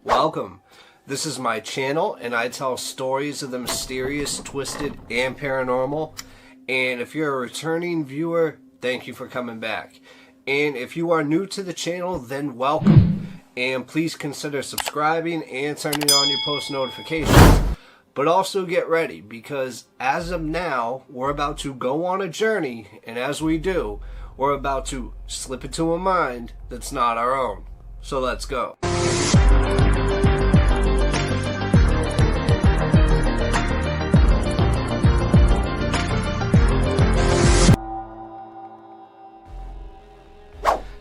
Welcome. This is my channel and I tell stories of the mysterious, twisted, and paranormal. And if you're a returning viewer, thank you for coming back. And if you are new to the channel, then welcome. And please consider subscribing and turning on your post notifications. But also get ready, because as of now, we're about to go on a journey, and as we do, we're about to slip into a mind that's not our own. So let's go.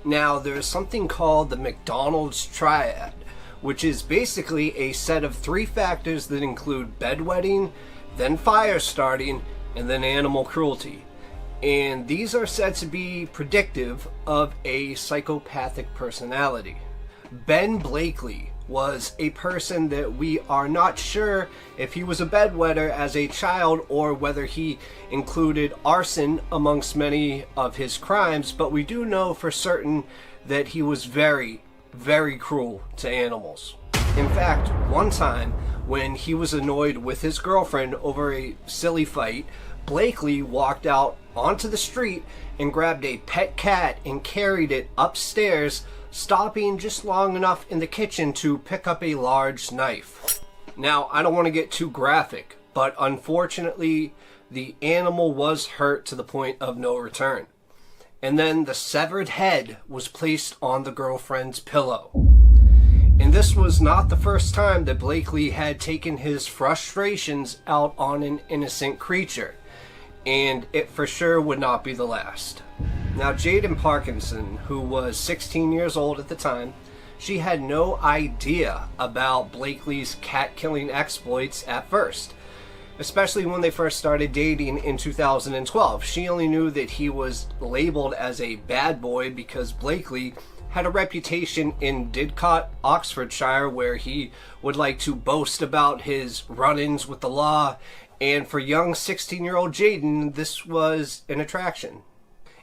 Now, there is something called the McDonald's Triad, which is basically a set of 3 factors that include bedwetting, then fire starting, and then animal cruelty. And these are said to be predictive of a psychopathic personality. Ben Blakely was a person that we are not sure if he was a bedwetter as a child or whether he included arson amongst many of his crimes, but we do know for certain that he was very, very cruel to animals. In fact, one time when he was annoyed with his girlfriend over a silly fight, Blakely walked out onto the street and grabbed a pet cat and carried it upstairs, stopping just long enough in the kitchen to pick up a large knife. Now, I don't want to get too graphic, but unfortunately, the animal was hurt to the point of no return. And then the severed head was placed on the girlfriend's pillow. And this was not the first time that Blakely had taken his frustrations out on an innocent creature. And it for sure would not be the last. Now, Jaden Parkinson, who was 16 years old at the time, she had no idea about Blakely's cat-killing exploits at first, especially when they first started dating in 2012. She only knew that he was labeled as a bad boy because Blakely had a reputation in Didcot, Oxfordshire, where he would like to boast about his run-ins with the law, and for young 16-year-old Jaden, this was an attraction.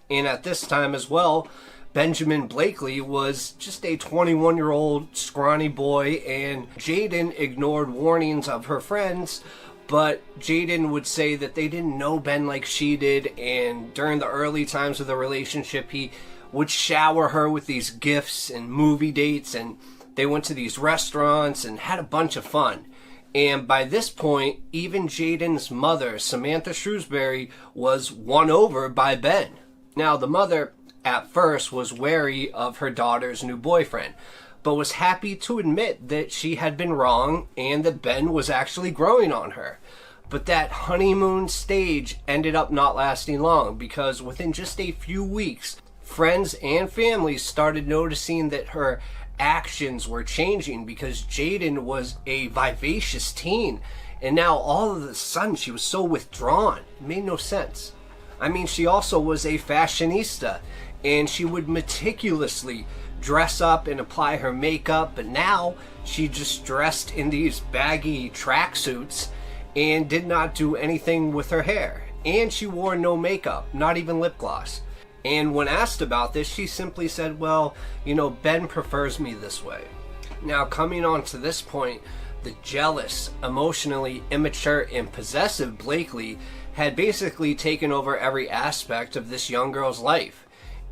And at this time as well, Benjamin Blakely was just a 21-year-old scrawny boy, and Jaden ignored warnings of her friends, but Jaden would say that they didn't know Ben like she did, and during the early times of the relationship, he would shower her with these gifts and movie dates, and they went to these restaurants and had a bunch of fun. And by this point, even Jaden's mother, Samantha Shrewsbury, was won over by Ben. Now, the mother, at first, was wary of her daughter's new boyfriend, but was happy to admit that she had been wrong and that Ben was actually growing on her. But that honeymoon stage ended up not lasting long, because within just a few weeks, friends and family started noticing that her actions were changing, because Jaden was a vivacious teen, and now all of a sudden she was so withdrawn. It made no sense. I mean, she also was a fashionista, and she would meticulously dress up and apply her makeup, but now she just dressed in these baggy tracksuits and did not do anything with her hair. And she wore no makeup, not even lip gloss. And when asked about this, she simply said, well, Ben prefers me this way. Now, coming on to this point, the jealous, emotionally immature, and possessive Blakely had basically taken over every aspect of this young girl's life.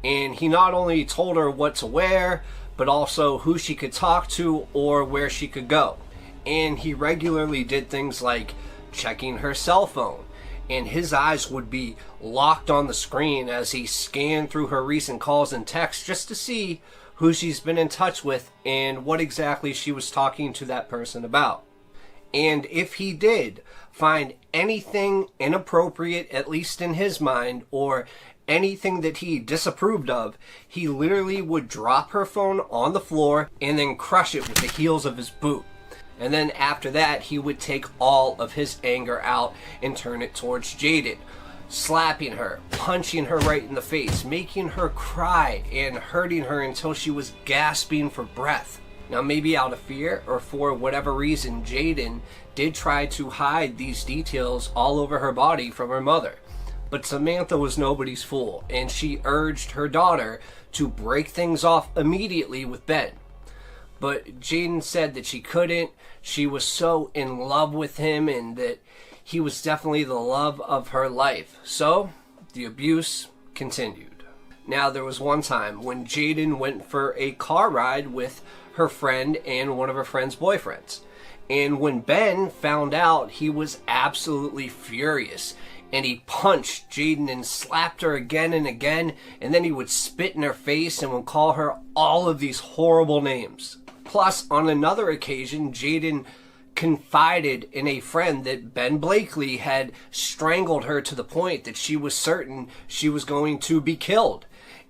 And he not only told her what to wear, but also who she could talk to or where she could go. And he regularly did things like checking her cell phone, and his eyes would be locked on the screen as he scanned through her recent calls and texts just to see who she's been in touch with and what exactly she was talking to that person about. And if he did find anything inappropriate, at least in his mind, or anything that he disapproved of, he literally would drop her phone on the floor and then crush it with the heels of his boot. And then after that, he would take all of his anger out and turn it towards Jaden, slapping her, punching her right in the face, making her cry, and hurting her until she was gasping for breath. Now, maybe out of fear or for whatever reason, Jaden did try to hide these details all over her body from her mother. But Samantha was nobody's fool, and she urged her daughter to break things off immediately with Ben. But Jaden said that she couldn't. She was so in love with him and that he was definitely the love of her life. So the abuse continued. Now, there was one time when Jaden went for a car ride with her friend and one of her friend's boyfriends. And when Ben found out, he was absolutely furious. And he punched Jaden and slapped her again and again. And then he would spit in her face and would call her all of these horrible names. Plus, on another occasion, Jaden confided in a friend that Ben Blakely had strangled her to the point that she was certain she was going to be killed.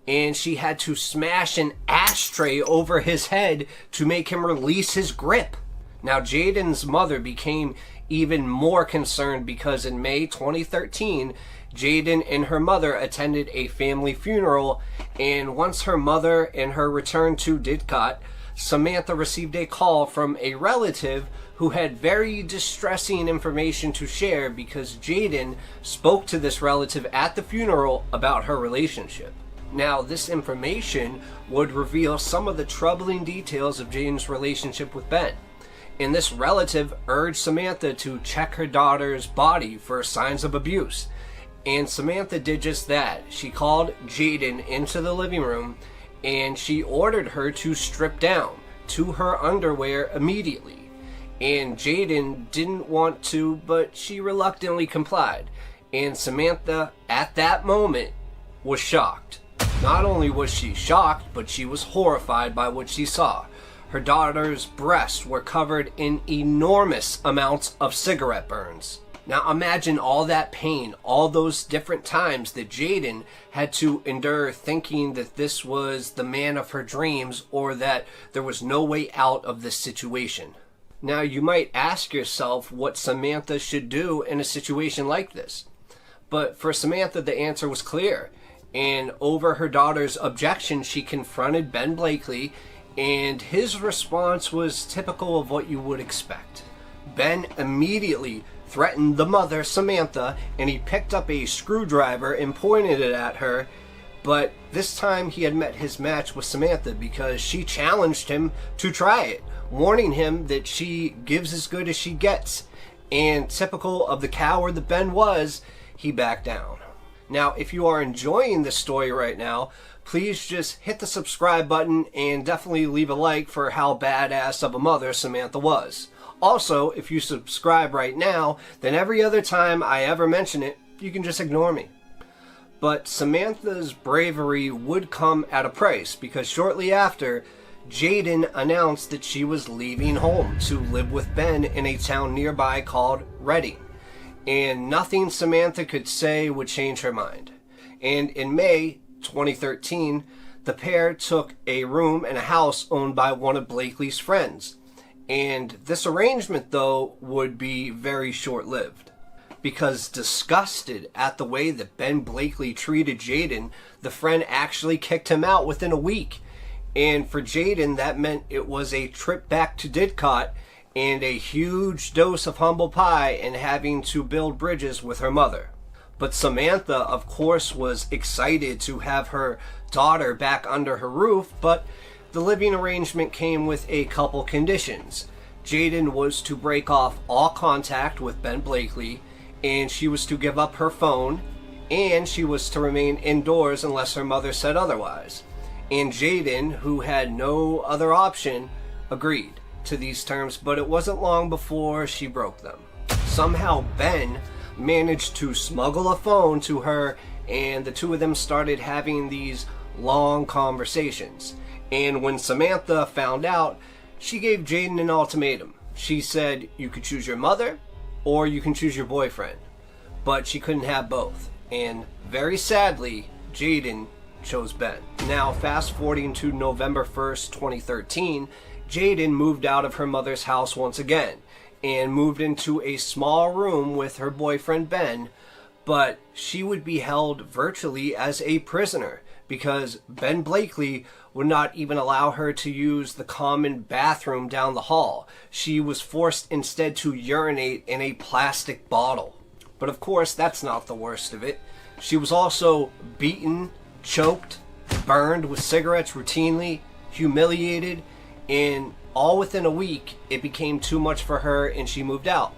And she had to smash an ashtray over his head to make him release his grip. Now, Jaden's mother became even more concerned because in May 2013, Jaden and her mother attended a family funeral, and once her mother and her returned to Didcot, Samantha received a call from a relative who had very distressing information to share because Jaden spoke to this relative at the funeral about her relationship. Now, this information would reveal some of the troubling details of Jaden's relationship with Ben. And this relative urged Samantha to check her daughter's body for signs of abuse. And Samantha did just that. She called Jaden into the living room and she ordered her to strip down to her underwear immediately. And Jaden didn't want to, but she reluctantly complied. And Samantha, at that moment, was shocked. Not only was she shocked, but she was horrified by what she saw. Her daughter's breasts were covered in enormous amounts of cigarette burns. Now imagine all that pain, all those different times that Jaden had to endure thinking that this was the man of her dreams or that there was no way out of this situation. Now you might ask yourself what Samantha should do in a situation like this. But for Samantha, the answer was clear. And over her daughter's objection, she confronted Ben Blakely, and his response was typical of what you would expect. Ben immediately threatened the mother, Samantha, and he picked up a screwdriver and pointed it at her. But this time he had met his match with Samantha because she challenged him to try it, warning him that she gives as good as she gets. And typical of the coward that Ben was, he backed down. Now, if you are enjoying this story right now, please just hit the subscribe button and definitely leave a like for how badass of a mother Samantha was. Also, if you subscribe right now, then every other time I ever mention it, you can just ignore me. But Samantha's bravery would come at a price because shortly after, Jaden announced that she was leaving home to live with Ben in a town nearby called Reading. And nothing Samantha could say would change her mind. And in May 2013, the pair took a room in a house owned by one of Blakely's friends. And this arrangement, though, would be very short-lived. Because disgusted at the way that Ben Blakely treated Jaden, the friend actually kicked him out within a week. And for Jaden, that meant it was a trip back to Didcot and a huge dose of humble pie and having to build bridges with her mother. But Samantha, of course, was excited to have her daughter back under her roof, but the living arrangement came with a couple conditions. Jaden was to break off all contact with Ben Blakely, and she was to give up her phone, and she was to remain indoors unless her mother said otherwise. And Jaden, who had no other option, agreed to these terms, but it wasn't long before she broke them. Somehow Ben managed to smuggle a phone to her, and the two of them started having these long conversations. And when Samantha found out, she gave Jaden an ultimatum. She said, you could choose your mother or you can choose your boyfriend. But she couldn't have both. And very sadly, Jaden chose Ben. Now, fast forwarding to November 1st, 2013, Jaden moved out of her mother's house once again and moved into a small room with her boyfriend Ben, but she would be held virtually as a prisoner because Ben Blakely would not even allow her to use the common bathroom down the hall. She was forced instead to urinate in a plastic bottle. But of course, that's not the worst of it. She was also beaten, choked, burned with cigarettes routinely, humiliated, and all within a week, it became too much for her and she moved out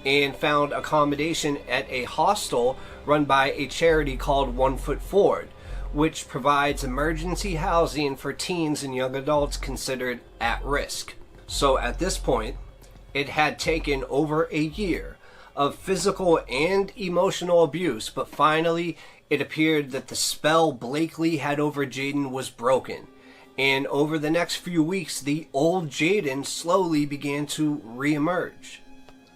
and found accommodation at a hostel run by a charity called 1 Foot Forward, which provides emergency housing for teens and young adults considered at risk. So at this point, it had taken over a year of physical and emotional abuse, but finally it appeared that the spell Blakely had over Jaden was broken. And over the next few weeks, the old Jaden slowly began to reemerge.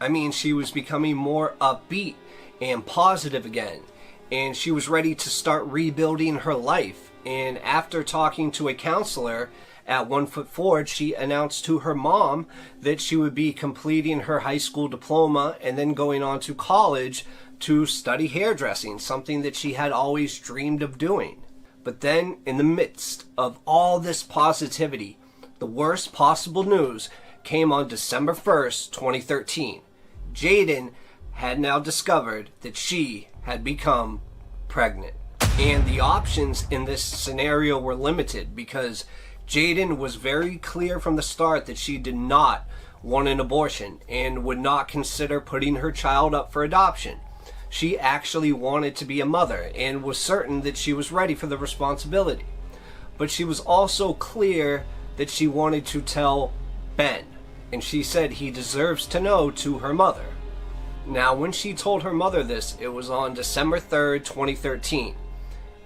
I mean, she was becoming more upbeat and positive again, and she was ready to start rebuilding her life. And after talking to a counselor at 1 Foot Forward, she announced to her mom that she would be completing her high school diploma and then going on to college to study hairdressing, something that she had always dreamed of doing. But then, in the midst of all this positivity, the worst possible news came on December 1st, 2013. Jaden had now discovered that she had become pregnant. And the options in this scenario were limited because Jaden was very clear from the start that she did not want an abortion and would not consider putting her child up for adoption. She actually wanted to be a mother and was certain that she was ready for the responsibility. But she was also clear that she wanted to tell Ben, and she said he deserves to know to her mother. Now, when she told her mother this, it was on December 3rd, 2013,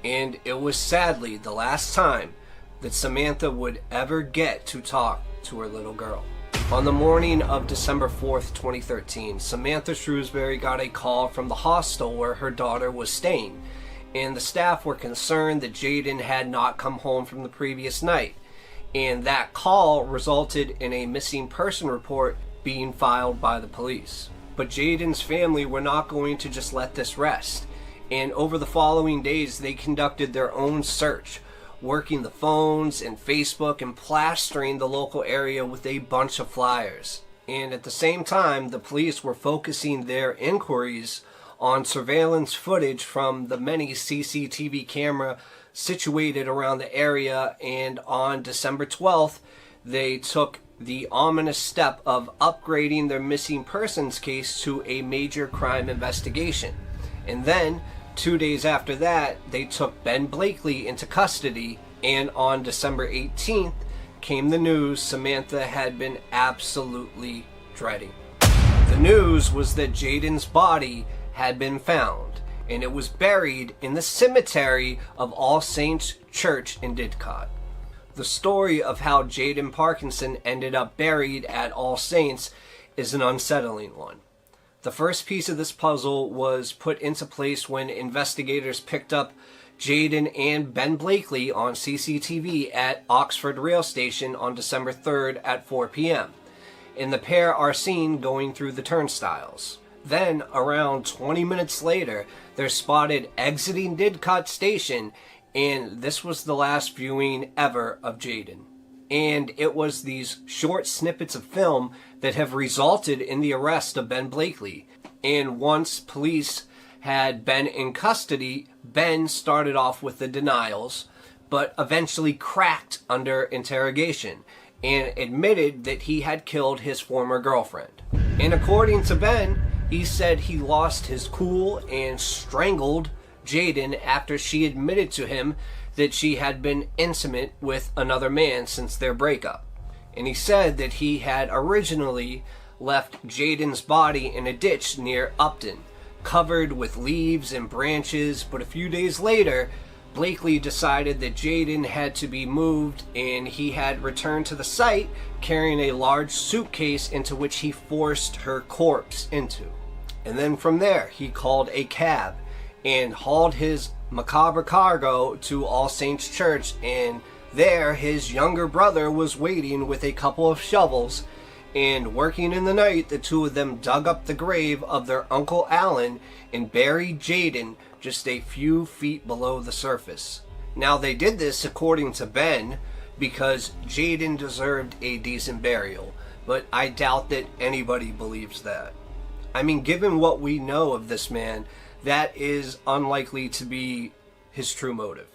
and it was sadly the last time that Samantha would ever get to talk to her little girl. On the morning of December 4th, 2013, Samantha Shrewsbury got a call from the hostel where her daughter was staying, and the staff were concerned that Jaden had not come home from the previous night, and that call resulted in a missing person report being filed by the police. But Jaden's family were not going to just let this rest, and over the following days they conducted their own search, working the phones and Facebook and plastering the local area with a bunch of flyers. And at the same time, the police were focusing their inquiries on surveillance footage from the many CCTV camera situated around the area, and on December 12th, they took the ominous step of upgrading their missing persons case to a major crime investigation. And then 2 days after that, they took Ben Blakely into custody, and on December 18th came the news Samantha had been absolutely dreading. The news was that Jaden's body had been found, and it was buried in the cemetery of All Saints Church in Didcot. The story of how Jaden Parkinson ended up buried at All Saints is an unsettling one. The first piece of this puzzle was put into place when investigators picked up Jaden and Ben Blakely on CCTV at Oxford Rail Station on December 3rd at 4 p.m. And the pair are seen going through the turnstiles. Then, around 20 minutes later, they're spotted exiting Didcot Station, and this was the last viewing ever of Jaden. And it was these short snippets of film that have resulted in the arrest of Ben Blakely. And once police had Ben in custody, Ben started off with the denials, but eventually cracked under interrogation and admitted that he had killed his former girlfriend. And according to Ben, he said he lost his cool and strangled Jaden after she admitted to him that she had been intimate with another man since their breakup. And he said that he had originally left Jaden's body in a ditch near Upton, covered with leaves and branches, but a few days later, Blakely decided that Jaden had to be moved, and he had returned to the site carrying a large suitcase into which he forced her corpse into. And then from there, he called a cab and hauled his macabre cargo to All Saints Church, and there his younger brother was waiting with a couple of shovels, and working in the night, the two of them dug up the grave of their Uncle Alan and buried Jaden just a few feet below the surface. Now, they did this, according to Ben, because Jaden deserved a decent burial, but I doubt that anybody believes that. I mean, given what we know of this man, that is unlikely to be his true motive.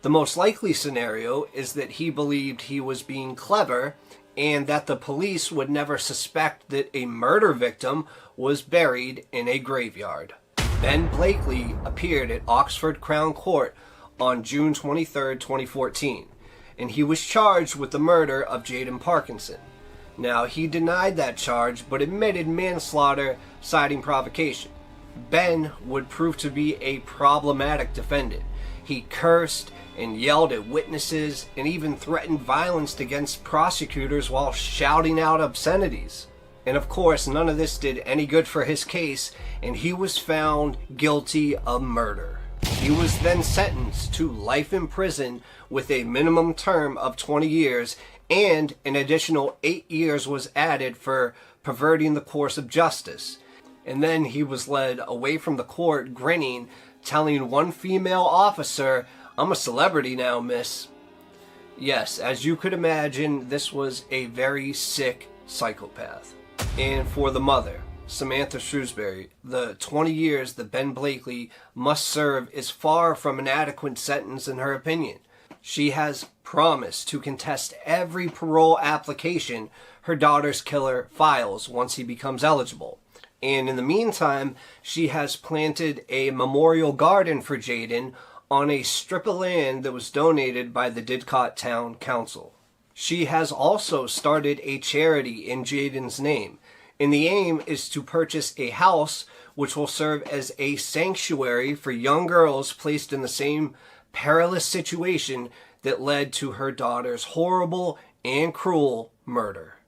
The most likely scenario is that he believed he was being clever and that the police would never suspect that a murder victim was buried in a graveyard. Ben Blakely appeared at Oxford Crown Court on June 23, 2014, and he was charged with the murder of Jaden Parkinson. Now, he denied that charge, but admitted manslaughter, citing provocation. Ben would prove to be a problematic defendant. He cursed and yelled at witnesses and even threatened violence against prosecutors while shouting out obscenities. And of course, none of this did any good for his case, and he was found guilty of murder. He was then sentenced to life in prison with a minimum term of 20 years, and an additional 8 years was added for perverting the course of justice. And then he was led away from the court grinning, telling one female officer, "I'm a celebrity now, miss." Yes, as you could imagine, this was a very sick psychopath. And for the mother, Samantha Shrewsbury, the 20 years that Ben Blakely must serve is far from an adequate sentence in her opinion. She has promised to contest every parole application her daughter's killer files once he becomes eligible. And in the meantime, she has planted a memorial garden for Jaden on a strip of land that was donated by the Didcot Town Council. She has also started a charity in Jaden's name, and the aim is to purchase a house which will serve as a sanctuary for young girls placed in the same perilous situation that led to her daughter's horrible and cruel murder.